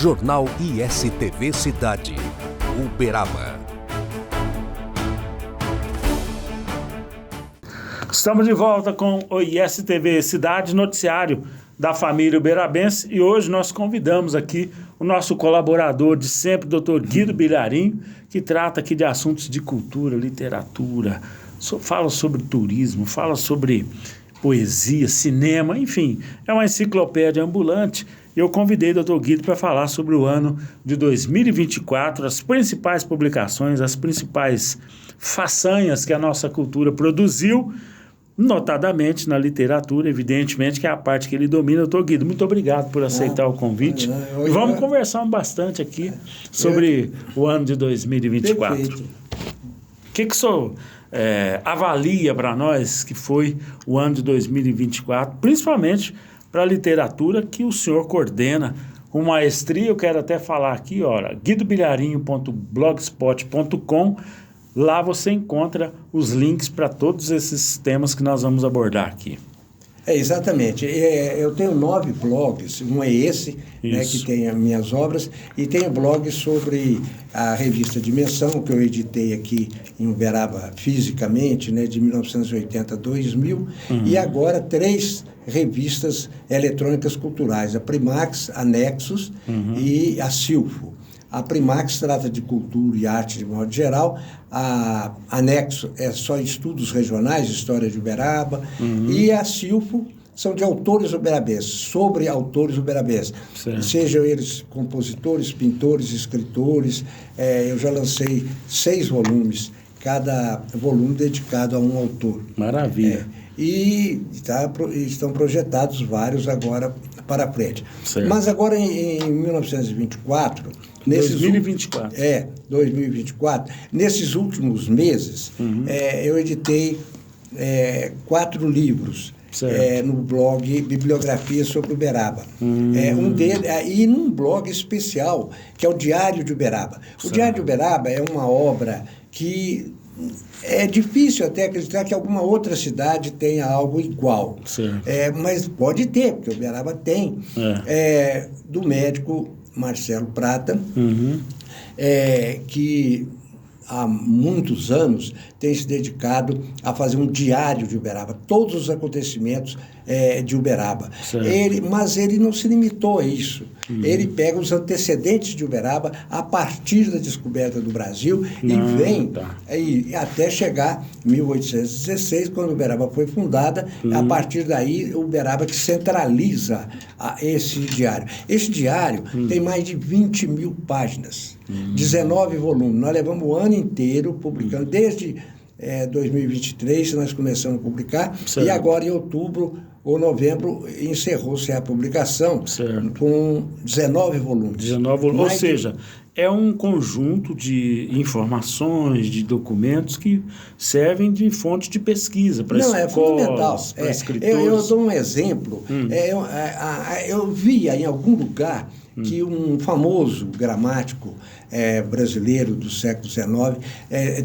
Jornal ISTV Cidade, Uberaba. Estamos de volta com o ISTV Cidade, noticiário da família uberabense, e hoje nós convidamos aqui o nosso colaborador de sempre, Dr. Guido Bilharinho, que trata aqui de assuntos de cultura, literatura, fala sobre turismo, fala sobre poesia, cinema, enfim, é uma enciclopédia ambulante. E eu convidei o Dr. Guido para falar sobre o ano de 2024, as principais publicações, as principais façanhas que a nossa cultura produziu, notadamente na literatura, evidentemente, que é a parte que ele domina. Doutor Guido, muito obrigado por aceitar o convite. E vamos conversar bastante aqui sobre o ano de 2024. Perfeito. O que o senhor avalia para nós que foi o ano de 2024, principalmente para a literatura que o senhor coordena com maestria? Eu quero até falar aqui, guidobilharinho.blogspot.com. Lá você encontra os links para todos esses temas que nós vamos abordar aqui. Exatamente. Eu tenho 9 blogs, um é esse, né, que tem as minhas obras, e tenho blog sobre a revista Dimensão, que eu editei aqui em Uberaba fisicamente, né, de 1980 a 2000, e agora 3 revistas eletrônicas culturais, a Primax, a Nexus e a Silfo. A Primax trata de cultura e arte de modo geral, a Nexo é só estudos regionais, história de Uberaba, e a Silfo são de autores uberabenses, sobre autores uberabenses. Sejam eles compositores, pintores, escritores. Eu já lancei 6 volumes, cada volume dedicado a um autor. Maravilha. E estão projetados vários agora para frente. Certo. Mas agora em 1924... 2024. Nesses últimos meses, eu editei 4 livros no blog Bibliografia sobre Uberaba. E num blog especial, que é o Diário de Uberaba. O Diário de Uberaba é uma obra que é difícil até acreditar que alguma outra cidade tenha algo igual. Mas pode ter, porque Uberaba tem. Do médico Marcelo Prata, que há muitos anos tem se dedicado a fazer um diário de Uberaba, todos os acontecimentos de Uberaba. Mas ele não se limitou a isso. Ele pega os antecedentes de Uberaba a partir da descoberta do Brasil e vem até chegar em 1816, quando Uberaba foi fundada. A partir daí, Uberaba que centraliza esse diário. Esse diário tem mais de 20 mil páginas, 19 volumes. Nós levamos o ano inteiro publicando, desde 2023 nós começamos a publicar, e agora em outubro ou novembro encerrou-se a publicação com 19 volumes. Ou seja, é um conjunto de informações, de documentos que servem de fonte de pesquisa para escolas, para escritores. Eu dou um exemplo. Eu via em algum lugar que um famoso gramático brasileiro do século XIX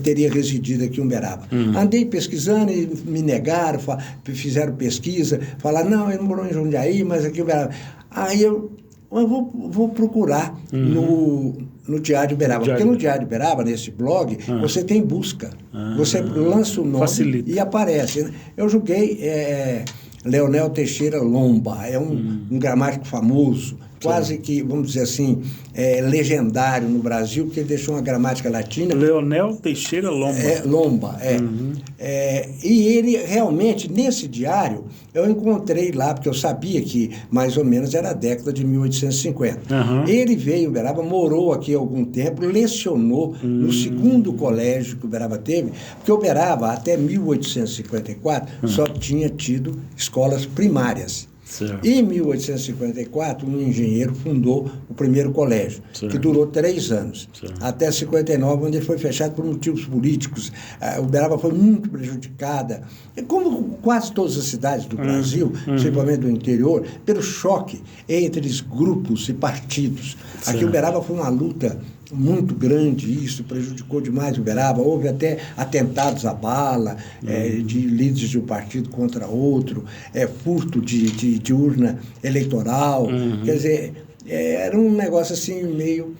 teria residido aqui em Uberaba. Andei pesquisando e me negaram, fizeram pesquisa, falaram, não, ele não morou em Jundiaí, mas aqui em Uberaba. Aí eu vou procurar no Diário de Uberaba, porque no Diário de Uberaba, nesse blog, você tem busca. Você lança o nome facilita. E aparece. Eu julguei Leonel Teixeira Lomba, é um gramático famoso, quase que, vamos dizer assim, legendário no Brasil, porque ele deixou uma gramática latina. Leonel Teixeira Lomba. Lomba. E ele realmente, nesse diário, eu encontrei lá, porque eu sabia que mais ou menos era a década de 1850. Ele veio em Uberaba, morou aqui há algum tempo, lecionou no segundo colégio que Uberaba teve, porque Uberaba, até 1854, só tinha tido escolas primárias. Em 1854, um engenheiro fundou o primeiro colégio, que durou 3 anos, até 59, onde ele foi fechado por motivos políticos. Uberaba foi muito prejudicada, como quase todas as cidades do Brasil, principalmente do interior, pelo choque entre os grupos e partidos. Aqui em Uberaba foi uma luta muito grande, isso prejudicou demais Uberaba. Houve até atentados à bala, de líderes de um partido contra outro, furto de urna eleitoral. Quer dizer, era um negócio assim meio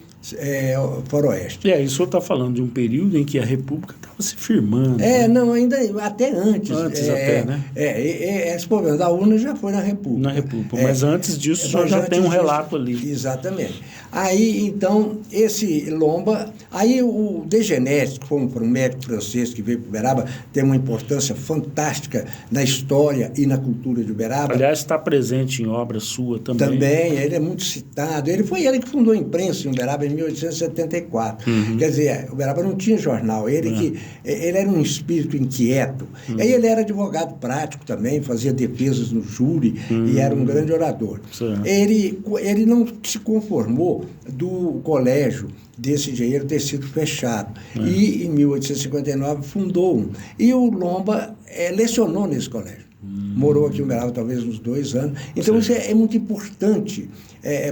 faroeste. E aí o senhor está falando de um período em que a República estava se firmando. Não, ainda até antes. Antes até, né? Esse problema da urna já foi na República. Na República, mas antes disso já tem um relato ali. Exatamente. Aí, então, esse Lomba... Aí o Degenés, que foi um médico francês que veio para Uberaba, tem uma importância fantástica na história e na cultura de Uberaba. Aliás, está presente em obra sua também. Também, ele é muito citado. Foi ele que fundou a imprensa em Uberaba em 1874. Quer dizer, Uberaba não tinha jornal. Ele era um espírito inquieto. Aí ele era advogado prático também, fazia defesas no júri e era um grande orador. Ele não se conformou do colégio desse engenheiro ter sido fechado. E, em 1859, fundou um. E o Lomba lecionou nesse colégio. Morou aqui em Uberaba talvez uns 2 anos. Então, isso é muito importante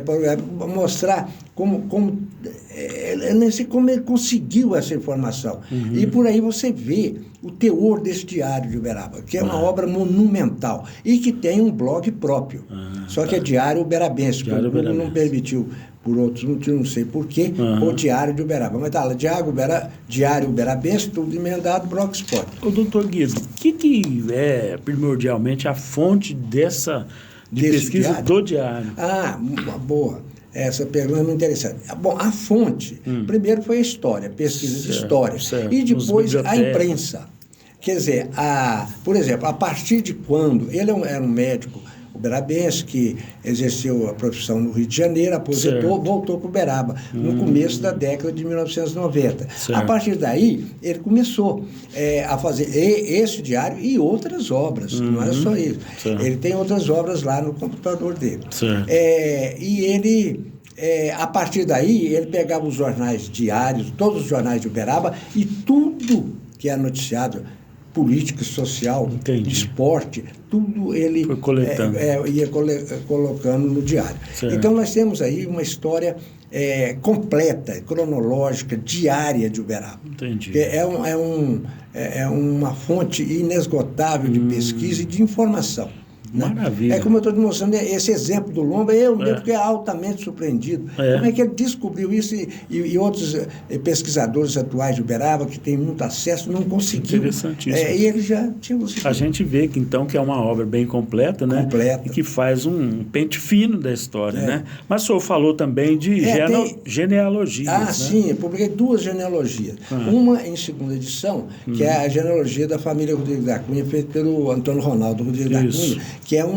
para mostrar como ele conseguiu essa informação. E por aí você vê o teor desse diário de Uberaba, que é uma obra monumental e que tem um blog próprio. Só que é Diário Uberabense, que o Google não permitiu, por outros motivos, não sei porquê, o Diário de Uberaba. Mas tá lá, Diário Uberabense, tudo emendado, Blogspot. Ô, doutor Guido, o que é primordialmente a fonte desse pesquisa diário? Do diário? Boa. Essa pergunta é muito interessante. Bom, a fonte, primeiro foi a história, pesquisa de história, e depois a imprensa. Quer dizer, por exemplo, a partir de quando... Ele era um médico uberabense que exerceu a profissão no Rio de Janeiro, aposentou, voltou para Uberaba, no começo da década de 1990. A partir daí, ele começou a fazer esse diário e outras obras, não é só isso. Ele tem outras obras lá no computador dele. E ele... a partir daí, ele pegava os jornais diários, todos os jornais de Uberaba, e tudo que é noticiado, política, social, esporte, tudo ele foi coletando. Ia colocando no diário. Então, nós temos aí uma história completa, cronológica, diária de Uberaba. Entendi. É uma fonte inesgotável de pesquisa e de informação. Maravilha. Como eu estou te mostrando, esse exemplo do Lomba, eu mesmo fiquei altamente surpreendido. Como é que ele descobriu isso e outros pesquisadores atuais de Uberaba, que têm muito acesso, não conseguiram. Interessantíssimo. E ele já tinha conseguido. A gente vê que, então, que é uma obra bem completa, né? Completa. E que faz um pente fino da história, né? Mas o senhor falou também de genealogias, né? Sim, eu publiquei 2 genealogias. Uma em 2ª edição, que é a genealogia da família Rodrigues da Cunha, feita pelo Antônio Ronaldo Rodrigues da Cunha, que é um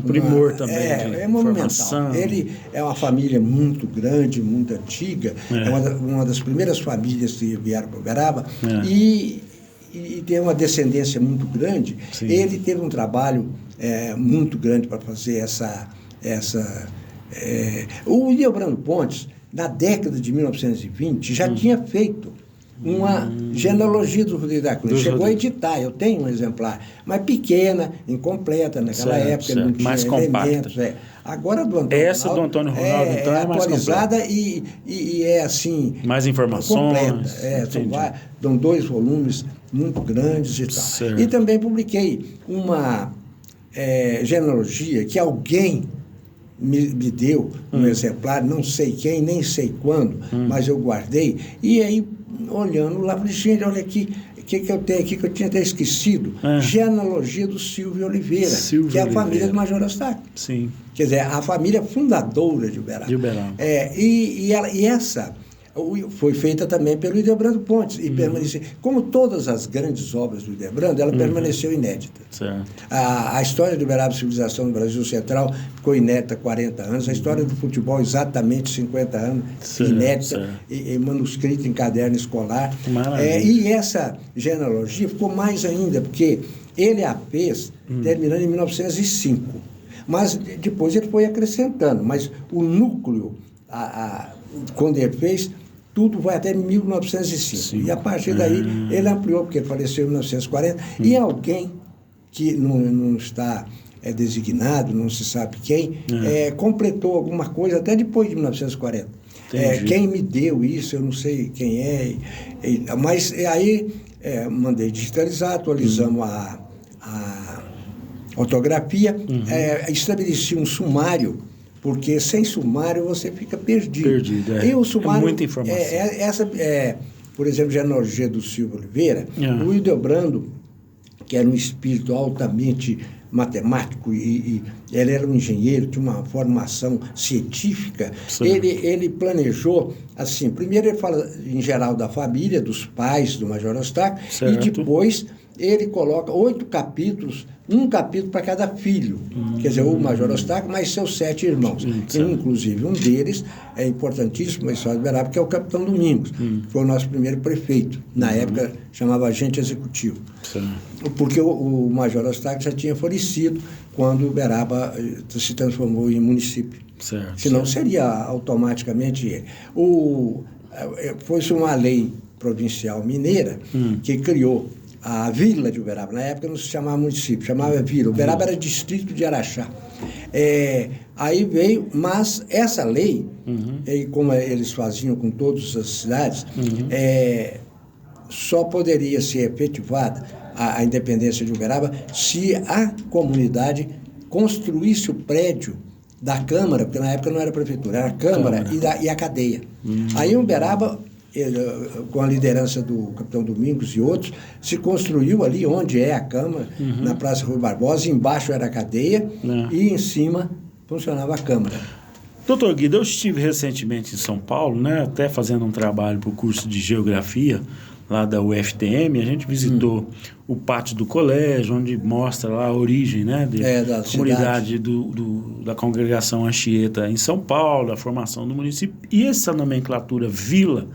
primor também. É monumental. Ele é uma família muito grande, muito antiga, é uma das primeiras famílias que vieram para Uberaba, e tem uma descendência muito grande. Ele teve um trabalho muito grande para fazer o Ildebrando Pontes, na década de 1920, já tinha feito uma genealogia do Rodrigues da Cunha. Chegou a editar, eu tenho um exemplar, mas pequena, incompleta, naquela época não tinha mais elementos. Agora do Antônio Essa Ronaldo, do Antônio Ronaldo, então, é mais atualizada e é assim... Mais informações. Completa. São 2 volumes muito grandes e tal. E também publiquei uma genealogia que alguém me deu um exemplar, não sei quem, nem sei quando, mas eu guardei, e aí, olhando lá, falei, gente, olha aqui, o que eu tenho aqui que eu tinha até esquecido? Genealogia do Silvio Oliveira, que é a família do Major Eustáquio. Sim. Quer dizer, a família fundadora de Uberaba. E essa foi feita também pelo Ildebrando Pontes e permaneceu. Como todas as grandes obras do Ildebrando, ela permaneceu inédita. A história de Uberaba Civilização no Brasil Central ficou inédita há 40 anos, a história do futebol exatamente 50 anos, inédita, e manuscrita em caderno escolar. E essa genealogia ficou mais ainda, porque ele a fez terminando em 1905. Mas depois ele foi acrescentando, mas o núcleo, quando ele fez, tudo vai até 1905. E a partir daí, ele ampliou, porque ele faleceu em 1940, e alguém que não está designado, não se sabe quem, completou alguma coisa até depois de 1940. Quem me deu isso, eu não sei quem é, mas aí mandei digitalizar, atualizamos a ortografia, estabeleci um sumário, porque sem sumário você fica perdido. E o sumário, muita informação. Por exemplo, genealogia do Silva Oliveira, o Hildebrando, que era um espírito altamente matemático e ele era um engenheiro, tinha uma formação científica, ele planejou assim, primeiro ele fala em geral da família, dos pais do Major Eustáquio, e depois ele coloca 8 capítulos, um capítulo para cada filho, quer dizer, o Major Eustáquio mais seus 7 irmãos, inclusive um deles é importantíssimo na história do Uberaba, que é o Capitão Domingos, que foi o nosso primeiro prefeito, na época chamava agente executivo, porque o Major Eustáquio já tinha falecido quando o Uberaba se transformou em município, senão seria automaticamente ele. Foi-se uma lei provincial mineira que criou a vila de Uberaba. Na época não se chamava município, chamava vila. Uberaba era distrito de Araxá. Aí veio, mas essa lei, como eles faziam com todas as cidades, só poderia ser efetivada a independência de Uberaba se a comunidade construísse o prédio da Câmara, porque na época não era prefeitura, era a Câmara. E a cadeia. Aí Uberaba, com a liderança do Capitão Domingos e outros, se construiu ali onde é a Câmara, na Praça Rui Barbosa, embaixo era a cadeia e em cima funcionava a Câmara. Doutor Guido, eu estive recentemente em São Paulo, né, até fazendo um trabalho para o curso de Geografia lá da UFTM. A gente visitou o pátio do colégio, onde mostra lá a origem, né, da comunidade da congregação Anchieta em São Paulo, a formação do município. E essa nomenclatura vila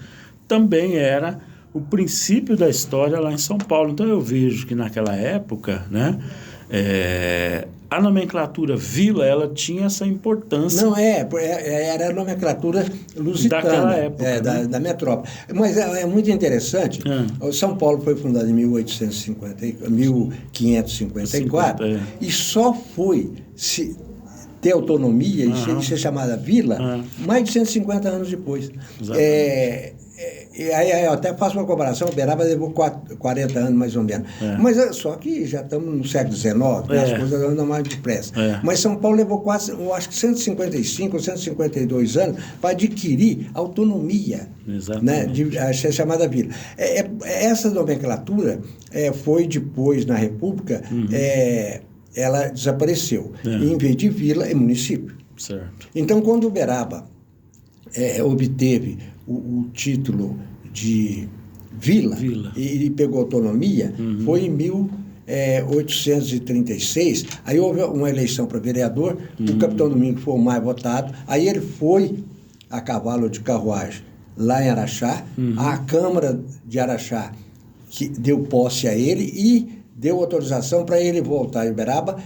também era o princípio da história lá em São Paulo. Então eu vejo que naquela época, né, a nomenclatura vila, ela tinha essa importância. Não, era a nomenclatura lusitana. Daquela época. Da metrópole. Mas é muito interessante. São Paulo foi fundado em 1554 e só foi ter autonomia e ser chamada vila mais de 150 anos depois. Aí eu até faço uma comparação, o Uberaba levou 40 anos mais ou menos. Mas só que já estamos no século XIX, as coisas andam mais depressa. Mas São Paulo levou quase, eu acho que 155 ou 152 anos para adquirir autonomia, né, de ser chamada vila. Essa nomenclatura foi depois, na República, ela desapareceu. E, em vez de vila, é município. Então, quando o Uberaba obteve o título de vila. E pegou autonomia, foi em 1836, aí houve uma eleição para vereador, o Capitão Domingos foi o mais votado, aí ele foi a cavalo de carruagem lá em Araxá, a Câmara de Araxá que deu posse a ele e deu autorização para ele voltar em Uberaba,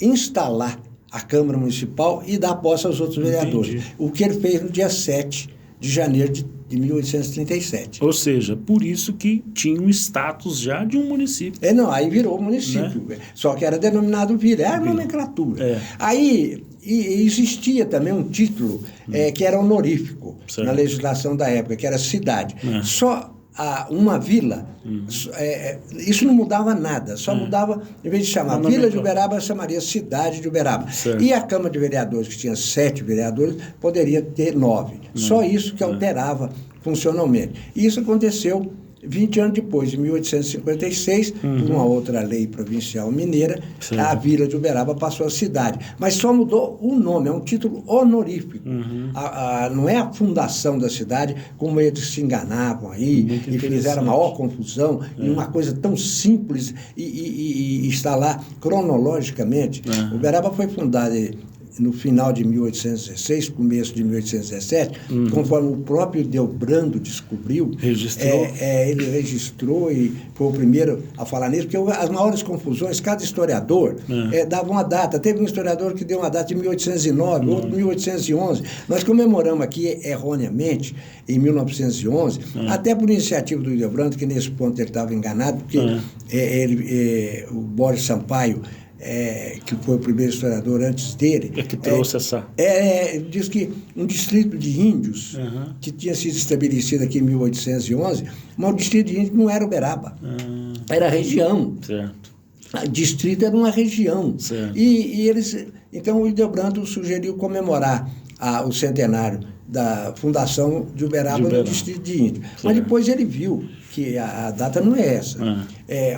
instalar a Câmara Municipal e dar posse aos outros vereadores. O que ele fez no dia 7 de janeiro de 1837. Ou seja, por isso que tinha um status já de um município. Aí virou município. Né? Só que era denominado vila. Era a nomenclatura. Aí existia também um título que era honorífico na legislação da época, que era cidade. Só uma vila, isso não mudava nada, só mudava, em vez de chamar Vila de Uberaba, chamaria Cidade de Uberaba. E a Câmara de Vereadores, que tinha 7 vereadores, poderia ter 9. Só isso que alterava funcionalmente. E isso aconteceu 20 anos depois, em 1856, por uma outra lei provincial mineira, a Vila de Uberaba passou a cidade. Mas só mudou o nome, é um título honorífico. Não é a fundação da cidade, como eles se enganavam aí, e fizeram a maior confusão, em uma coisa tão simples, e está lá cronologicamente. Uberaba foi fundada no final de 1816, começo de 1817, conforme o próprio Hildebrando descobriu, ele registrou e foi o primeiro a falar nisso, porque as maiores confusões, cada historiador dava uma data. Teve um historiador que deu uma data de 1809, outro de 1811. Nós comemoramos aqui erroneamente, em 1911, até por iniciativa do Hildebrando, que nesse ponto ele estava enganado, porque o Boris Sampaio, que foi o primeiro historiador antes dele. Que trouxe essa... diz que um distrito de índios, que tinha sido estabelecido aqui em 1811, mas o distrito de índios não era Uberaba, era a região. distrito era uma região. E eles... Então, o Hildebrando sugeriu comemorar o centenário da fundação de Uberaba no distrito de Índio. Mas depois ele viu que a data não é essa.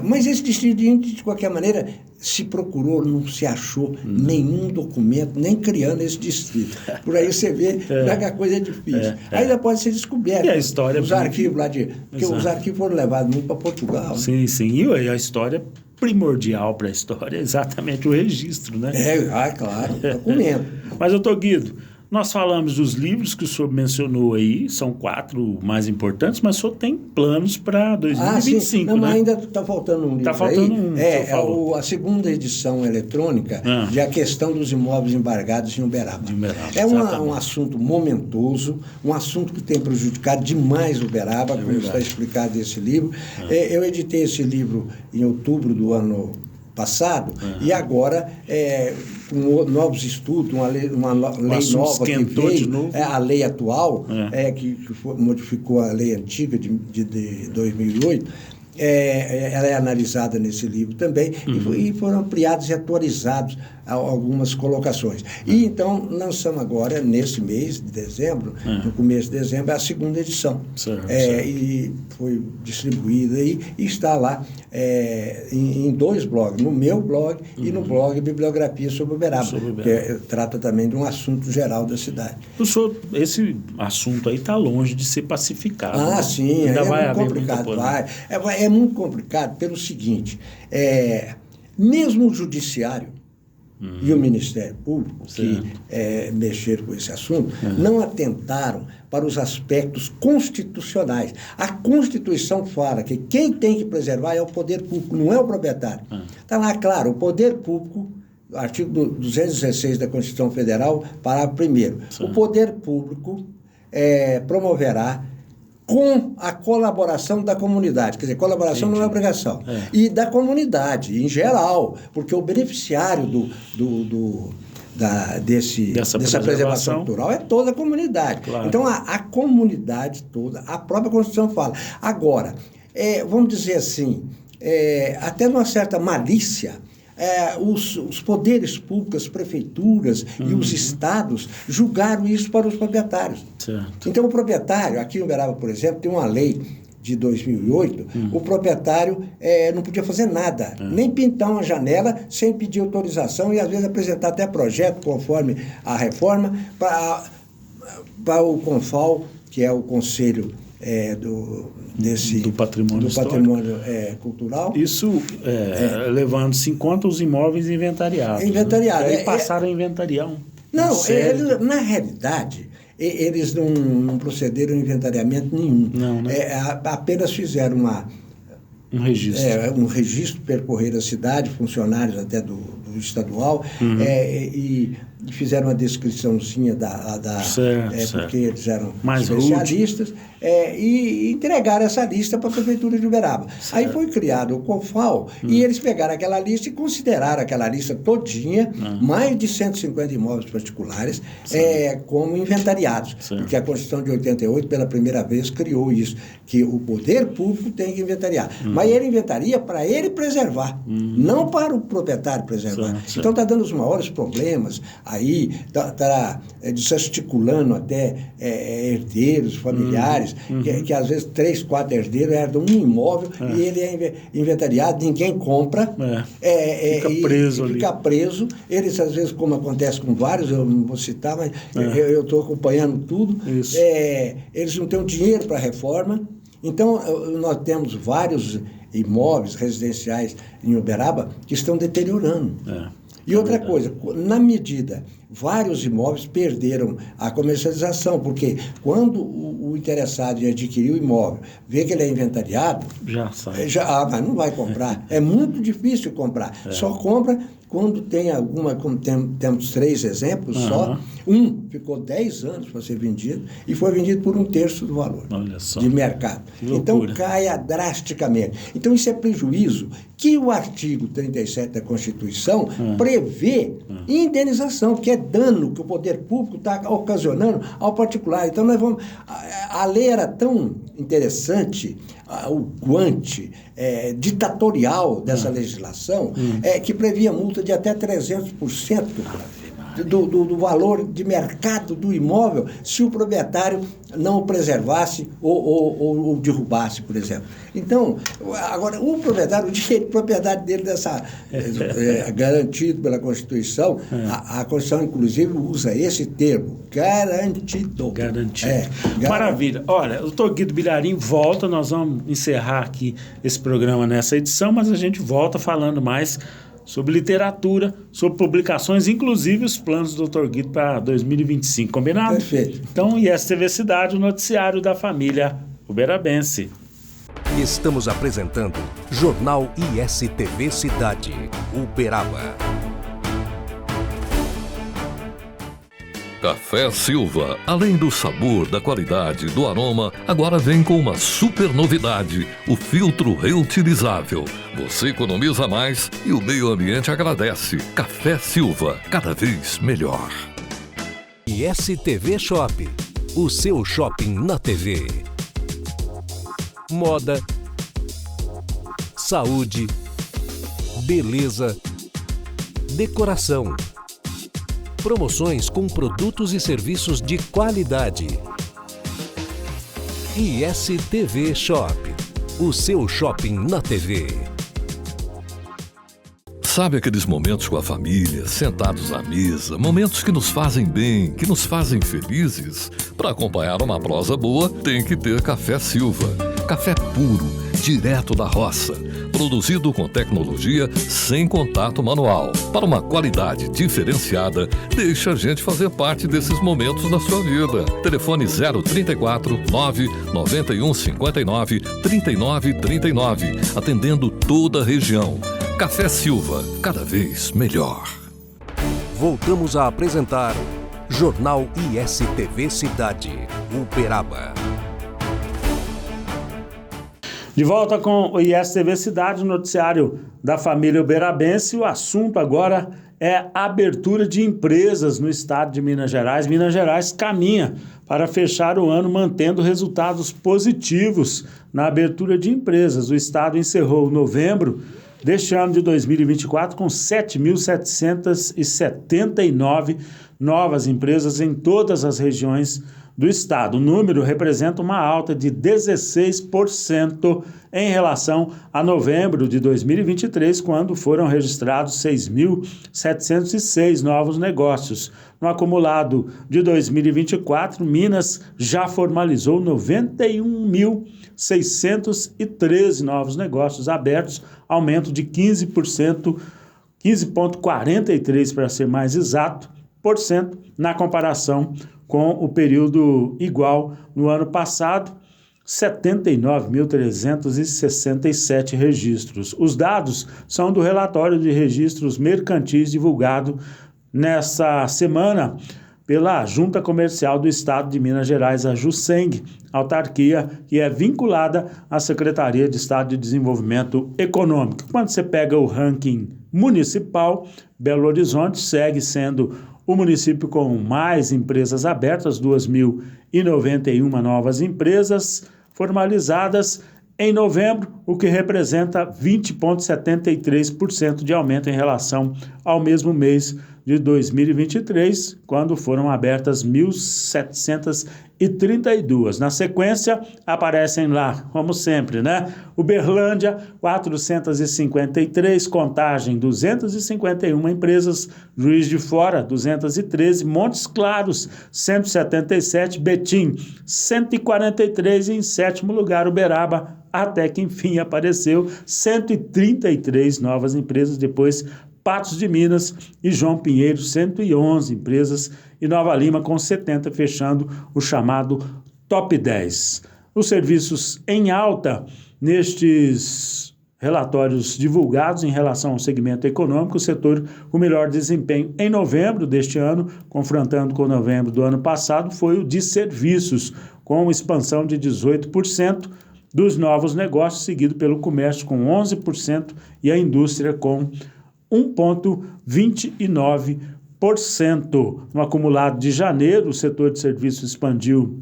Mas esse distrito de Índio, de qualquer maneira, se procurou, não se achou nenhum documento, nem criando esse distrito. Por aí você vê que a coisa é difícil. Ainda pode ser descoberto. E a história... Os arquivos lá de... Porque os arquivos foram levados muito para Portugal. Sim, né? Sim. E a história primordial para a história é exatamente o registro, né? Claro, documento. Mas, doutor Guido, nós falamos dos livros que o senhor mencionou aí, são 4 mais importantes, mas o senhor tem planos para 2025, não, né? Mas ainda está faltando um livro. Está faltando a segunda edição eletrônica de A Questão dos Imóveis Embargados em Uberaba. É um assunto momentoso, um assunto que tem prejudicado demais Uberaba, como está explicado nesse livro. Eu editei esse livro em outubro do ano passado, e agora, com novos estudos, uma lei nova que veio, a lei atual, que modificou a lei antiga de 2008, ela é analisada nesse livro também, e foram ampliados e atualizados algumas colocações. E então lançamos agora, nesse mês de dezembro, no começo de dezembro, a segunda edição. E foi distribuída e está lá em 2 blogs, no meu blog e no blog Bibliografia sobre Uberaba, que trata também de um assunto geral da cidade. Professor, esse assunto aí está longe de ser pacificado. Sim, ainda vai muito complicado. É muito complicado pelo seguinte, mesmo o judiciário e o Ministério Público, que mexeram com esse assunto, não atentaram para os aspectos constitucionais. A Constituição fala que quem tem que preservar é o poder público, não é o proprietário. Está lá, claro, o poder público, artigo 216 da Constituição Federal, parágrafo 1º. O poder público promoverá com a colaboração da comunidade. Quer dizer, colaboração não é obrigação. E da comunidade, em geral, porque o beneficiário dessa preservação cultural é toda a comunidade. Claro. Então, a comunidade toda, a própria Constituição fala. Agora, vamos dizer assim, até numa certa malícia, os poderes públicos, as prefeituras e os estados julgaram isso para os proprietários. Então, o proprietário, aqui em Uberaba, por exemplo, tem uma lei de 2008, o proprietário não podia fazer nada, nem pintar uma janela sem pedir autorização e, às vezes, apresentar até projeto conforme a reforma para o CONFAL, que é o Conselho do patrimônio cultural. Isso levando-se em conta os imóveis inventariados. E passaram a inventariar na realidade, eles não procederam a inventariamento nenhum. Não, né? Apenas fizeram um registro, percorrer a cidade, funcionários até do estadual, e fizeram uma descriçãozinha porque eles eram especialistas, e entregaram essa lista para a Prefeitura de Uberaba. Aí foi criado o CONFAL, e eles pegaram aquela lista e consideraram aquela lista todinha, mais de 150 imóveis particulares, como inventariados. Porque a Constituição de 88, pela primeira vez, criou isso, que o poder público tem que inventariar. Mas ele inventaria para ele preservar, não para o proprietário preservar. Então está dando os maiores problemas aí, está desarticulando até herdeiros, familiares, que às vezes 3, 4 herdeiros herdam um imóvel e ele é inventariado, ninguém compra. Fica preso. Eles, às vezes, como acontece com vários, eu não vou citar, mas eu estou acompanhando tudo, eles não têm dinheiro para a reforma. Então, nós temos vários imóveis residenciais em Uberaba que estão deteriorando. E outra coisa, na medida, vários imóveis perderam a comercialização, porque quando o interessado em adquirir o imóvel vê que ele é inventariado, já sai. Mas não vai comprar. É muito difícil comprar. Só compra quando tem alguma, como temos 3 exemplos só. Um ficou 10 anos para ser vendido e foi vendido por 1/3 do valor de mercado. Então cai drasticamente. Então isso é prejuízo que o artigo 37 da Constituição prevê indenização, que é dano que o poder público está ocasionando ao particular. Então, nós vamos... A lei era tão interessante, o guante ditatorial dessa legislação, que previa multa de até 300% do valor de mercado do imóvel se o proprietário não o preservasse ou derrubasse, por exemplo. Então, agora, o proprietário, o direito de propriedade dele garantido pela Constituição, a Constituição, inclusive, usa esse termo, garantido. Garantido. Maravilha. Olha, o doutor Guido Bilharin volta, nós vamos encerrar aqui esse programa nessa edição, mas a gente volta falando mais sobre literatura, sobre publicações, inclusive os planos do Dr. Guido para 2025, combinado? Perfeito. Então, ISTV Cidade, o noticiário da família uberabense. Estamos apresentando Jornal ISTV Cidade, Uberaba. Café Silva, além do sabor, da qualidade, do aroma, agora vem com uma super novidade, o filtro reutilizável. Você economiza mais e o meio ambiente agradece. Café Silva, cada vez melhor. ISTV Shop, o seu shopping na TV. Moda, saúde, beleza, decoração. Promoções com produtos e serviços de qualidade. ISTV Shop, o seu shopping na TV. Sabe aqueles momentos com a família, sentados à mesa, momentos que nos fazem bem, que nos fazem felizes? Para acompanhar uma prosa boa, tem que ter Café Silva. Café puro, direto da roça. Produzido com tecnologia sem contato manual. Para uma qualidade diferenciada, deixa a gente fazer parte desses momentos da sua vida. Telefone 034 991 59 39 39, atendendo toda a região. Café Silva, cada vez melhor. Voltamos a apresentar Jornal ISTV Cidade, Uberaba. De volta com o ISTV Cidade, o noticiário da família uberabense. O assunto agora é a abertura de empresas no estado de Minas Gerais. Minas Gerais caminha para fechar o ano mantendo resultados positivos na abertura de empresas. O estado encerrou novembro deste ano de 2024 com 7.779 novas empresas em todas as regiões do estado. O número representa uma alta de 16% em relação a novembro de 2023, quando foram registrados 6.706 novos negócios. No acumulado de 2024, Minas já formalizou 91.613 novos negócios abertos, aumento de 15%, 15,43% para ser mais exato, na comparação com o período igual no ano passado, 79.367 registros. Os dados são do relatório de registros mercantis divulgado nessa semana pela Junta Comercial do Estado de Minas Gerais, a JUSENG, autarquia que é vinculada à Secretaria de Estado de Desenvolvimento Econômico. Quando você pega o ranking municipal, Belo Horizonte segue sendo o município com mais empresas abertas, 2.091 novas empresas formalizadas em novembro, o que representa 20,73% de aumento em relação ao mesmo mês de 2023, quando foram abertas 1.732. Na sequência, aparecem lá, como sempre, né? Uberlândia, 453, Contagem, 251 empresas, Juiz de Fora, 213, Montes Claros, 177, Betim, 143 e em sétimo lugar, Uberaba, até que enfim apareceu 133 novas empresas, depois Patos de Minas e João Pinheiro, 111 empresas, e Nova Lima com 70, fechando o chamado Top 10. Os serviços em alta nestes relatórios divulgados em relação ao segmento econômico, o setor com melhor desempenho em novembro deste ano, confrontando com novembro do ano passado, foi o de serviços, com expansão de 18%, dos novos negócios, seguido pelo comércio com 11% e a indústria com 1,29%. No acumulado de janeiro, o setor de serviços expandiu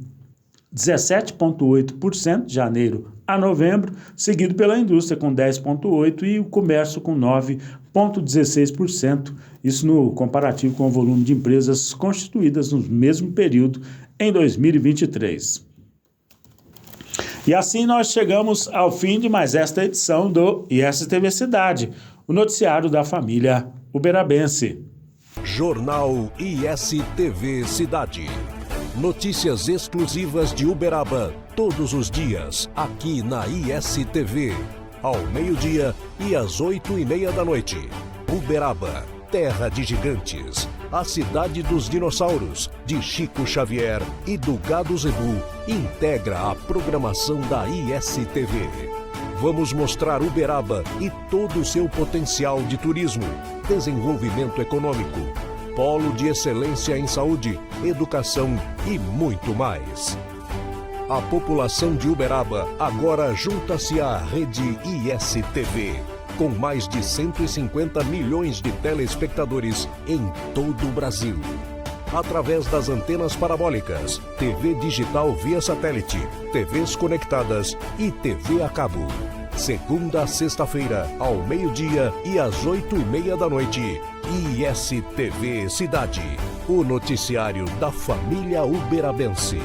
17,8% de janeiro a novembro, seguido pela indústria com 10,8% e o comércio com 9,16%, isso no comparativo com o volume de empresas constituídas no mesmo período em 2023. E assim nós chegamos ao fim de mais esta edição do ISTV Cidade, o noticiário da família uberabense. Jornal ISTV Cidade. Notícias exclusivas de Uberaba todos os dias, aqui na ISTV, ao meio-dia e às 8:30 da noite. Uberaba, terra de gigantes, a cidade dos dinossauros, de Chico Xavier e do Gado Zebu, integra a programação da ISTV. Vamos mostrar Uberaba e todo o seu potencial de turismo, desenvolvimento econômico, polo de excelência em saúde, educação e muito mais. A população de Uberaba agora junta-se à rede ISTV, com mais de 150 milhões de telespectadores em todo o Brasil. Através das antenas parabólicas, TV digital via satélite, TVs conectadas e TV a cabo. Segunda a sexta-feira, ao meio-dia e às 8:30 da noite. ISTV Cidade, o noticiário da família uberabense.